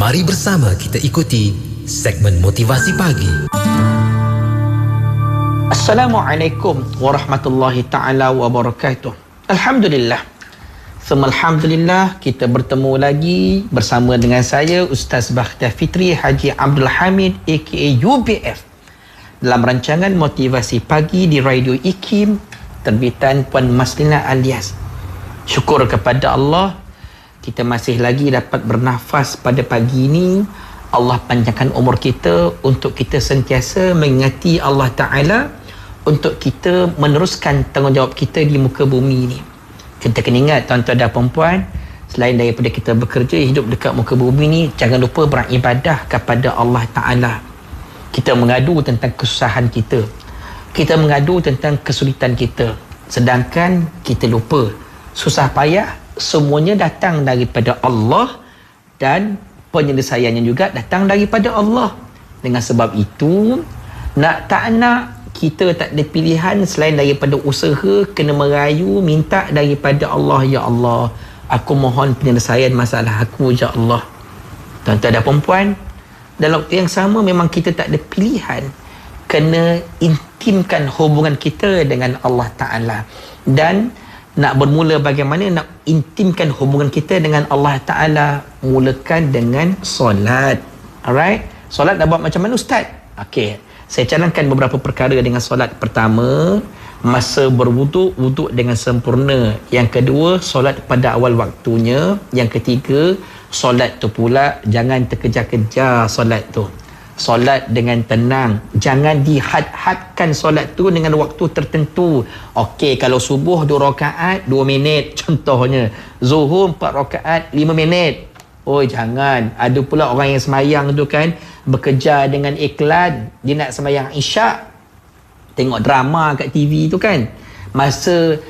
Mari bersama kita ikuti segmen motivasi pagi. Assalamualaikum warahmatullahi ta'ala wabarakatuh. Alhamdulillah. Alhamdulillah, kita bertemu lagi bersama dengan saya Ustaz Bakhtiar Fitri Haji Abdul Hamid aka UBF dalam rancangan motivasi pagi di Radio IKIM terbitan Puan Maslina alias. Syukur kepada Allah, kita masih lagi dapat bernafas pada pagi ini. Allah panjangkan umur kita untuk kita sentiasa mengingati Allah Ta'ala, untuk kita meneruskan tanggungjawab kita di muka bumi ini. Kita kena ingat tuan-tuan dan perempuan, selain daripada kita bekerja hidup dekat muka bumi ni, jangan lupa beribadah kepada Allah Ta'ala. Kita mengadu tentang kesusahan kita, kita mengadu tentang kesulitan kita, sedangkan kita lupa susah payah semuanya datang daripada Allah dan penyelesaiannya juga datang daripada Allah. Dengan sebab itu, nak tak nak, kita tak ada pilihan selain daripada usaha kena merayu minta daripada Allah. Ya Allah, aku mohon penyelesaian masalah aku, ya Allah. Tuan-tuan dan perempuan, dalam waktu yang sama memang kita tak ada pilihan, kena intimkan hubungan kita dengan Allah Ta'ala. Dan nak bermula bagaimana nak intimkan hubungan kita dengan Allah Ta'ala? Mulakan dengan solat. Alright? Solat nak buat macam mana, Ustaz? Okey, saya canangkan beberapa perkara dengan solat. Pertama, masa berwuduk, wuduk dengan sempurna. Yang kedua, solat pada awal waktunya. Yang ketiga, solat tu pula jangan terkejar-kejar solat tu. Solat dengan tenang, jangan dihad-hadkan solat tu dengan waktu tertentu. Okey, kalau subuh 2 rakaat 2 minit contohnya, zuhur 4 rakaat 5 minit. Oh, jangan. Ada pula orang yang semayang tu kan bekerja dengan iklan, dia nak semayang isyak, tengok drama kat TV tu kan, masa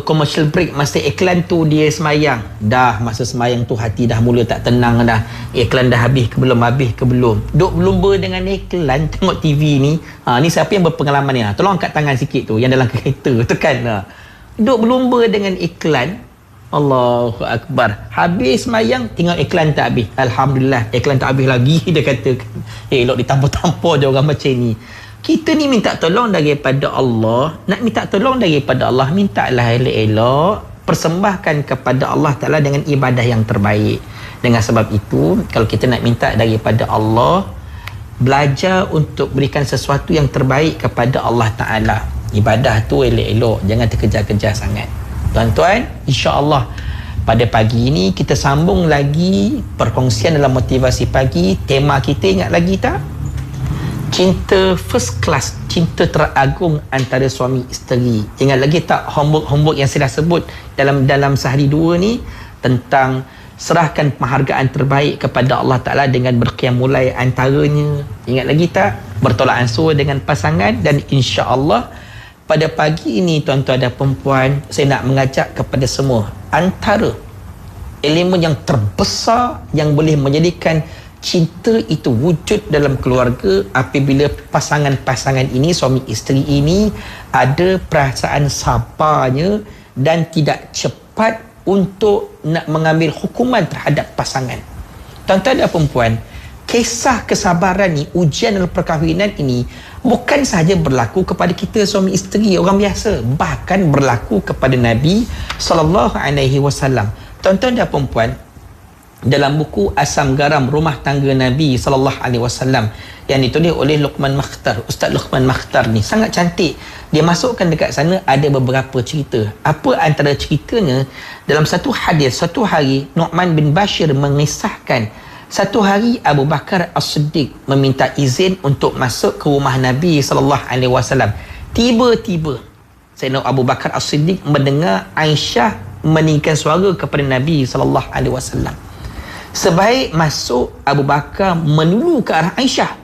commercial break, masa iklan tu dia semayang. Dah masa semayang tu hati dah mula tak tenang dah. Iklan dah habis ke belum, habis ke belum. Duk berlumba dengan iklan, tengok TV ni. Ni siapa yang berpengalaman ni? Tolong angkat tangan sikit tu, yang dalam kereta tu kan. Duk berlumba dengan iklan. Allahu Akbar. Habis semayang, tengok iklan tak habis. Alhamdulillah, iklan tak habis lagi. Dia kata, elok ditampur-tampur je orang macam ni. Kita ni minta tolong daripada Allah. Nak minta tolong daripada Allah, mintalah elok-elok, persembahkan kepada Allah Ta'ala dengan ibadah yang terbaik. Dengan sebab itu, kalau kita nak minta daripada Allah, belajar untuk berikan sesuatu yang terbaik kepada Allah Ta'ala. Ibadah tu elok-elok, jangan terkejar-kejar sangat. Tuan-tuan, insya-Allah pada pagi ini kita sambung lagi perkongsian dalam motivasi pagi. Tema kita ingat lagi tak? Cinta first class, cinta teragung antara suami isteri. Ingat lagi tak homework yang saya dah sebut dalam sehari dua ni, tentang serahkan penghargaan terbaik kepada Allah Ta'ala dengan berqiyam mulai antaranya. Ingat lagi tak? Bertolak ansur dengan pasangan. Dan insya-Allah pada pagi ini tuan-tuan dan perempuan, saya nak mengajak kepada semua, antara elemen yang terbesar yang boleh menjadikan cinta itu wujud dalam keluarga apabila pasangan-pasangan ini, suami isteri ini, ada perasaan sabarnya dan tidak cepat untuk nak mengambil hukuman terhadap pasangan. Tuan-tuan dan perempuan, kisah kesabaran ni, ujian dalam perkahwinan ini bukan sahaja berlaku kepada kita suami isteri orang biasa, bahkan berlaku kepada Nabi SAW. Tuan-tuan dan perempuan, dalam buku Asam Garam Rumah Tangga Nabi SAW yang ditulis oleh Luqman Makhtar, Ustaz Luqman Makhtar ni sangat cantik. Dia masukkan dekat sana ada beberapa cerita. Apa antara ceritanya? Dalam satu hadis, satu hari Nu'man bin Bashir mengisahkan, satu hari Abu Bakar As-Siddiq meminta izin untuk masuk ke rumah Nabi SAW. Tiba-tiba Sayyidina Abu Bakar As-Siddiq mendengar Aisyah meninggikan suara kepada Nabi SAW. Sebaik masuk, Abu Bakar melulu ke arah Aisyah.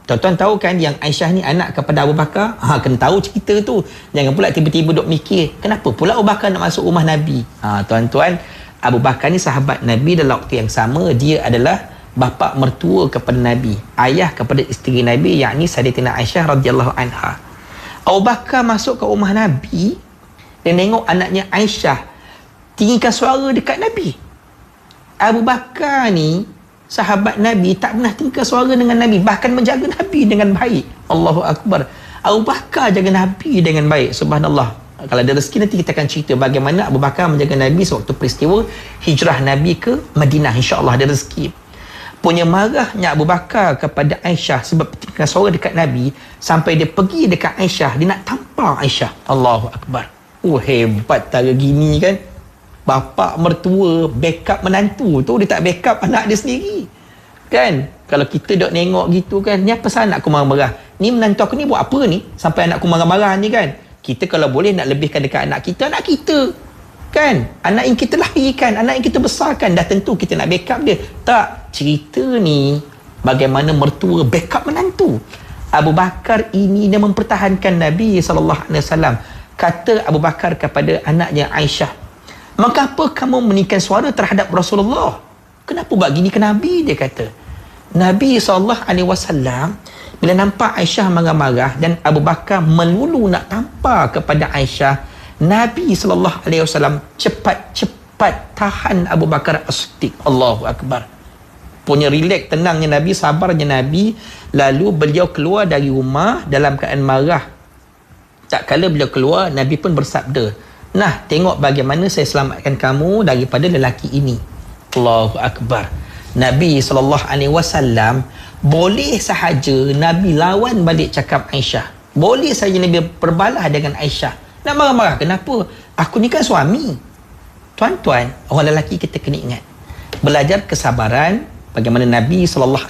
Tuan-tuan tahu kan yang Aisyah ni anak kepada Abu Bakar? Kena tahu cerita tu. Jangan pula tiba-tiba duk mikir, kenapa pula Abu Bakar nak masuk rumah Nabi? Tuan-tuan, Abu Bakar ni sahabat Nabi. Dalam waktu yang sama, dia adalah bapa mertua kepada Nabi, ayah kepada isteri Nabi, yakni Sayyidatina Aisyah radhiyallahu anha. Abu Bakar masuk ke rumah Nabi dan tengok anaknya Aisyah tinggikan suara dekat Nabi. Abu Bakar ni sahabat Nabi tak pernah tengkar suara dengan Nabi, bahkan menjaga Nabi dengan baik. Allahu Akbar. Abu Bakar jaga Nabi dengan baik. Subhanallah. Kalau ada rezeki nanti kita akan cerita bagaimana Abu Bakar menjaga Nabi sewaktu peristiwa hijrah Nabi ke Madinah. InsyaAllah ada rezeki. Punya marahnya Abu Bakar kepada Aisyah sebab tengkar suara dekat Nabi, sampai dia pergi dekat Aisyah, dia nak tampar Aisyah. Allahu Akbar. Hebat cara gini kan. Bapa mertua backup menantu tu, dia tak backup anak dia sendiri kan. Kalau kita dok nengok gitu kan, ni apa salah aku marah-marah, ni menantu aku ni buat apa ni sampai anakku marah-marah ni kan. Kita kalau boleh nak lebihkan dekat anak kita kan, anak yang kita lahirkan, anak yang kita besarkan, dah tentu kita nak backup dia. Tak, cerita ni bagaimana mertua backup menantu. Abu Bakar ini dia mempertahankan Nabi SAW. Kata Abu Bakar kepada anaknya Aisyah, maka apa kamu meninggikan suara terhadap Rasulullah? Kenapa buat gini ke Nabi? Dia kata. Nabi SAW bila nampak Aisyah marah-marah dan Abu Bakar melulu nak tampar kepada Aisyah, Nabi SAW cepat-cepat tahan Abu Bakar As-Siddiq. Allahu Akbar. Punya relax, tenangnya Nabi, sabarnya Nabi. Lalu beliau keluar dari rumah dalam keadaan marah. Tak kala beliau keluar, Nabi pun bersabda, nah, tengok bagaimana saya selamatkan kamu daripada lelaki ini. Allahu Akbar. Nabi SAW boleh sahaja Nabi lawan balik cakap Aisyah. Boleh saja Nabi berbalah dengan Aisyah. Nak marah-marah kenapa? Aku ni kan suami. Tuan-tuan, orang lelaki kita kena ingat, belajar kesabaran. Bagaimana Nabi SAW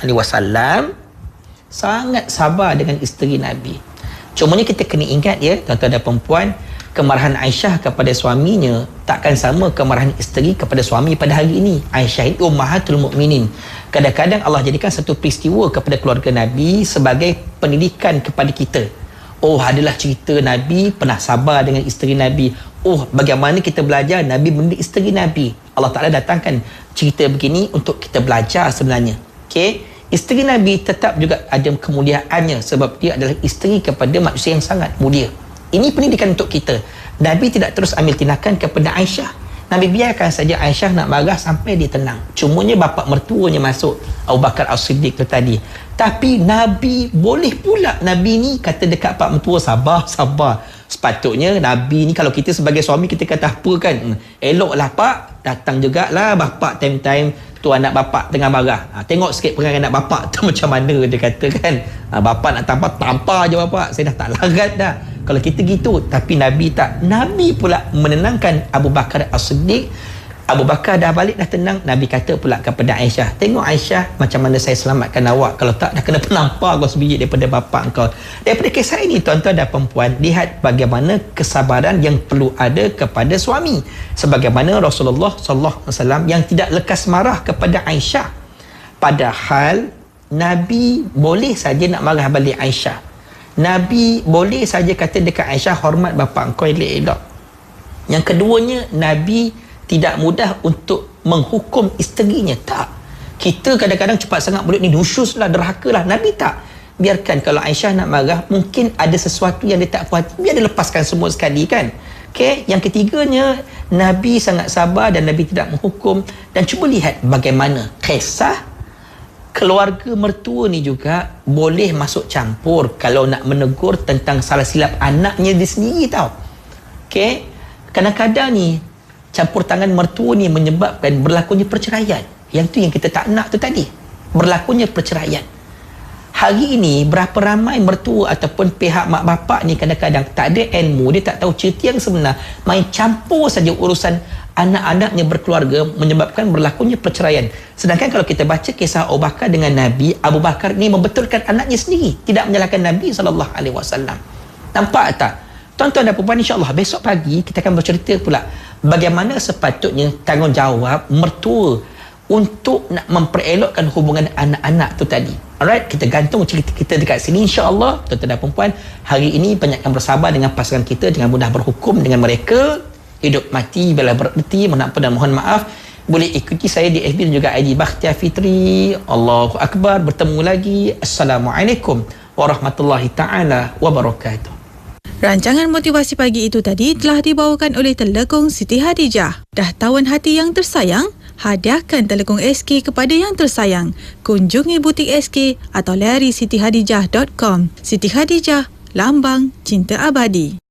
sangat sabar dengan isteri Nabi. Cumanya kita kena ingat ya, tuan-tuan dan perempuan, kemarahan Aisyah kepada suaminya takkan sama kemarahan isteri kepada suami pada hari ini. Aisyah itu ummahatul mukminin. Kadang-kadang Allah jadikan satu peristiwa kepada keluarga Nabi sebagai pendidikan kepada kita. Oh, adalah cerita Nabi pernah sabar dengan isteri Nabi. Oh, bagaimana kita belajar Nabi mendidik isteri Nabi. Allah Ta'ala datangkan cerita begini untuk kita belajar sebenarnya. Okey, isteri Nabi tetap juga ada kemuliaannya sebab dia adalah isteri kepada manusia yang sangat mulia. Ini pendidikan untuk kita. Nabi tidak terus ambil tindakan kepada Aisyah. Nabi biarkan saja Aisyah nak marah sampai dia tenang. Cumanya bapa mertuanya masuk, Abu Bakar As-Siddiq tu tadi. Tapi Nabi boleh pula, Nabi ni kata dekat pak mertua, sabar. Sepatutnya Nabi ni, kalau kita sebagai suami kita kata apa kan, eloklah pak, datang jugalah bapa time-time tu anak bapa tengah marah. Tengok sikit perangai anak bapa tu macam mana, dia kata kan. Bapa nak tampar je bapa, saya dah tak larat dah kalau kita gitu. Tapi Nabi tak. Nabi pula menenangkan Abu Bakar As-Siddiq. Abu Bakar dah balik, dah tenang. Nabi kata pula kepada Aisyah, tengok Aisyah, macam mana saya selamatkan awak. Kalau tak, dah kena penampar kau sebiji daripada bapa kau. Daripada kisah ini, tuan-tuan dan perempuan, lihat bagaimana kesabaran yang perlu ada kepada suami. Sebagaimana Rasulullah SAW yang tidak lekas marah kepada Aisyah. Padahal Nabi boleh saja nak marah balik Aisyah. Nabi boleh saja kata dekat Aisyah, hormat bapa kau elok-elok. Yang keduanya, Nabi tidak mudah untuk menghukum isterinya. Tak. Kita kadang-kadang cepat sangat, mulut ni nusyus lah, derhaka lah. Nabi tak. Biarkan kalau Aisyah nak marah, mungkin ada sesuatu yang dia tak puas hati, biar dia lepaskan semua sekali kan. Okay? Yang ketiganya, Nabi sangat sabar dan Nabi tidak menghukum. Dan cuba lihat bagaimana kisah keluarga mertua ni juga boleh masuk campur kalau nak menegur tentang salah silap anaknya dia sendiri tau. Okay? Kadang-kadang ni campur tangan mertua ni menyebabkan berlakunya perceraian. Yang tu yang kita tak nak tu tadi, berlakunya perceraian. Hari ini berapa ramai mertua ataupun pihak mak bapak ni kadang-kadang tak ada ilmu, dia tak tahu cerita yang sebenar, main campur saja urusan anak-anaknya berkeluarga, menyebabkan berlakunya perceraian. Sedangkan kalau kita baca kisah Abu Bakar dengan Nabi, Abu Bakar ni membetulkan anaknya sendiri, tidak menyalahkan Nabi SAW. Nampak tak? Tuan-tuan dan puan, insya-Allah besok pagi kita akan bercerita pula bagaimana sepatutnya tanggungjawab mertua untuk nak memperelokkan hubungan anak-anak tu tadi. Alright, kita gantung cerita kita dekat sini, insya-Allah. Tuan-tuan dan puan, hari ini banyakkan bersabar dengan pasangan kita, jangan mudah berhukum dengan mereka. Hidup mati bila bererti, mohon ampun dan mohon maaf. Boleh ikuti saya di FB dan juga ID Bakhtiar Fitri. Allahu Akbar. Bertemu lagi. Assalamualaikum warahmatullahi taala wabarakatuh. Rancangan motivasi pagi itu tadi telah dibawakan oleh Telekong Siti Hadijah. Dah tawan hati yang tersayang? hadiahkan telekung SK kepada yang tersayang. Kunjungi butik SK atau lari sitihadijah.com. Siti Hadijah, lambang cinta abadi.